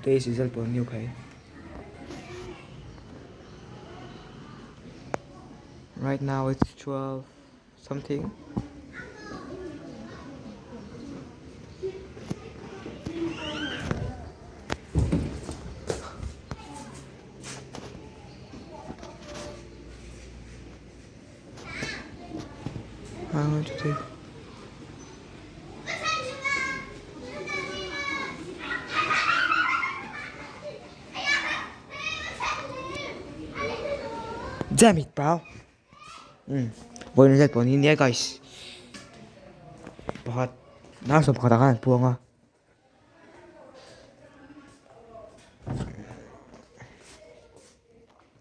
Today's result for new okay. Right now it's 12 something. I want to take. Damn it, bro. Với result for new nha guys. Bakit nasa pakatakan po nga.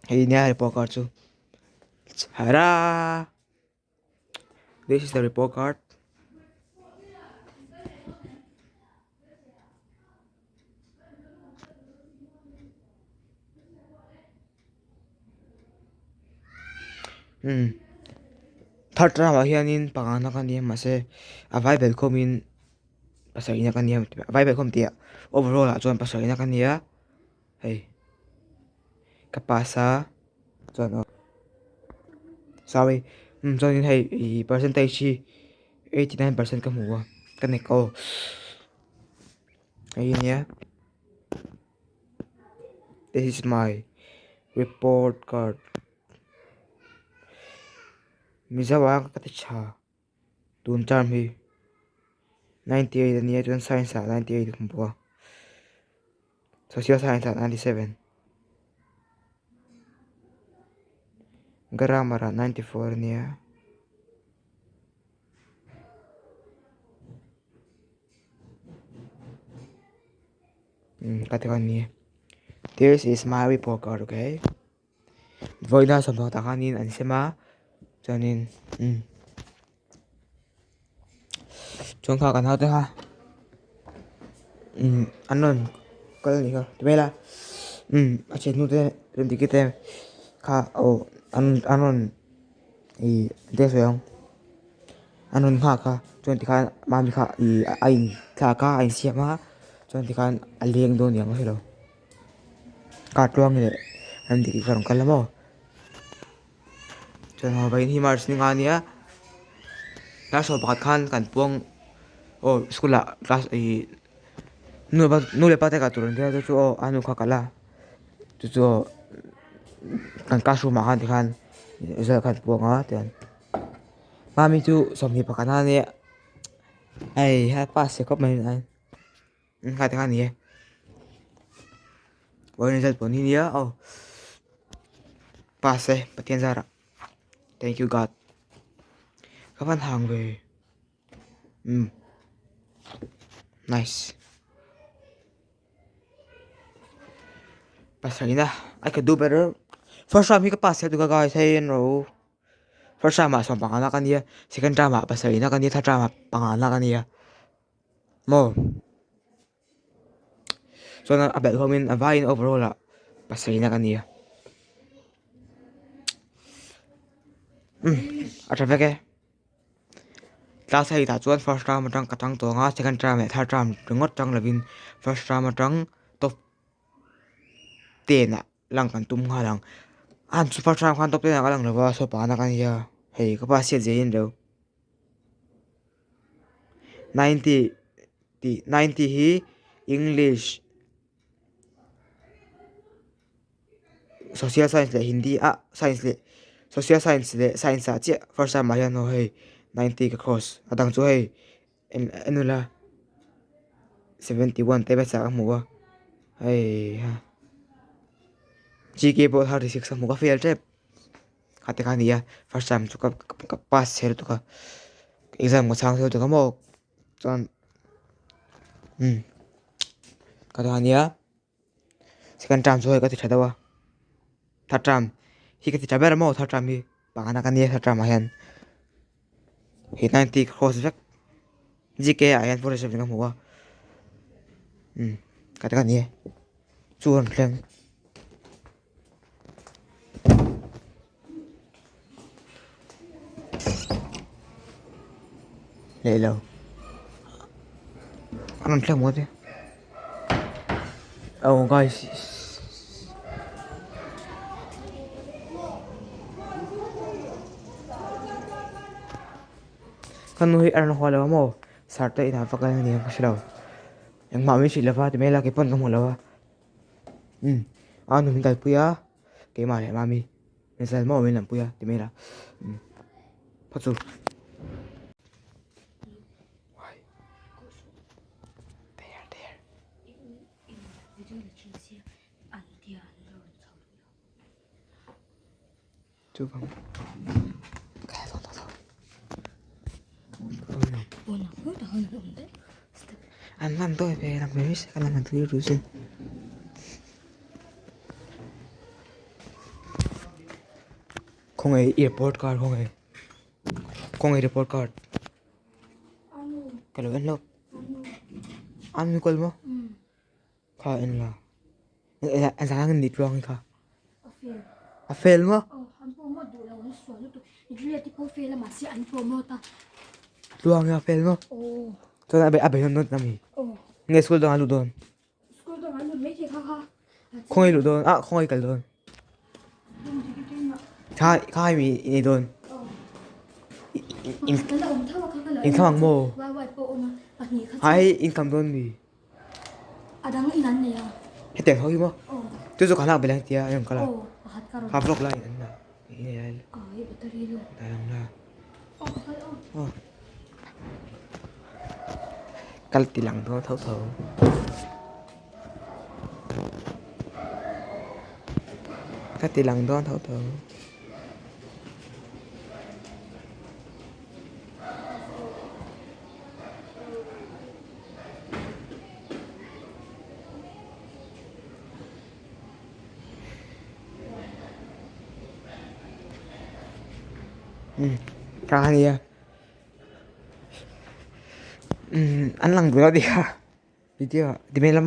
Hey, niya report card so. Hara. This is the report card. Third drama hianin pangana kaniya mase avai belkomin pasarina kaniya avai belkom tia overall a chuan pasarina kaniya hey kapasa chuan sorry chuan hey percentage hi 89% ka hmuwa kanek oh hey niya this is my report card mizawa ka cha tun charm hi 98 niya chuan science 98 kumpuwa social science 97 grammar 94 niya katakan niya this is my report card okay voi na samang takanin an sema chanin chong kha kan hauta ha anon kal ni ka tmela ache nu te rem dikite kha o anon I de soyong anon kha kha chon ti kha mami kha I ain kha ka ain siama chon ti khan aleng do niang helo ka tuang le rem dik ka rong kalamo chon ho bain hi mars ni ngania na so bakat khan kan puang o skula class nu le pate ka turun dia chu o anu kha kala chu kan ka su ma khan ti khan za khan puanga tian mami chu somni pakana ne ai ha pas se kop mai an kha ti khan ni voi result po ni nia oh pas se patien zara thank you god các bạn hàng về nice pasarina I could do better first time he ka pass to guys hey no first time ma som pangana kania second time ma pasarina kania third time ma pangana kania mo so na abel homin avain overall la pasarina kania atraveke class hai ta chuan first time atang katang to nga second time third time ringot tang lovin first time atang top 10 lang kan tum nga lang an super time khan top 10 ka lang lawa so pa na kania hey ka pa sia jein do 90 hi English social science le hindi science le social science le science che first time ma no hey 90 ka cross adang chu hey enula 71 te ba sa mu wa hey ha GK bo 36 mu ka fail trap khate khania first time chu ka pass ser tu ka exam mo chang tu ka mo chon ka khania second time chu ka ti thadawa third time hi ka ti chaber mo third time hi pangana kania third time hian hi 90 cross vek GK ayan for reserve ka mu wa kata kania chuan thleng le lo anon thleng mo te Oh guys. Kan nuhi arna hwala mo. Sarta ina pa kan ni ko sila. Yang mami sila pa ti mela ke pon ko mo lawa. Anu minta puya. Ke mami. Misal mo min puya ti mela. Patsu. There. Chú không. Cái thôi. Anh làm tôi về làm mấy sẽ làm thứ rồi xin. Không ai airport card không ai report card. Kalau anh lộc. Anh có mà? Kha anh là. Anh sáng anh đi truong kha. À fail mà? Truong ya fail mà? Cho nên abe non nami. Nghe school dong alu don. Không ai lu don. À không ai kal don. Khai mi ini don. Income ang mo. Hai income don mi. Adang inan niya. Hete hoy mo. Tu so kana belang tia yang kala. Pahat karon. Ha vlog lain na. Ini ay. Ay, baterilo. Dalam na. Oh. Kal tilang to thau thau. Kal tilang to thau thau. Kaya anh lăng bữa đi ha video đi bên lắm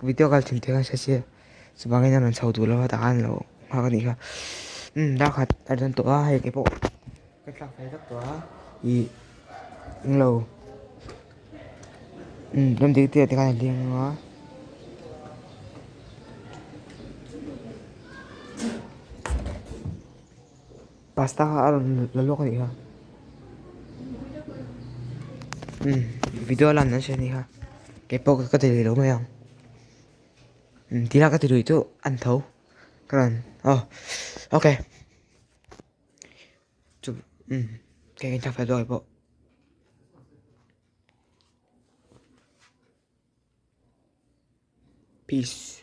video gal chừng thế sẽ sebagai nhân sau tu lo ta kan lo ha kan ka đã khát ở trên tổ hay cái bộ cái lạc phải rất tổ thì lâu làm gì thì cái này liền nó pasta lalu kan ha video làm nó sẽ đi ha cái bộ có thể đâu mà không tí ra có thể đuổi chỗ ăn thấu cái này ok chụp cái chắc phải rồi bộ peace.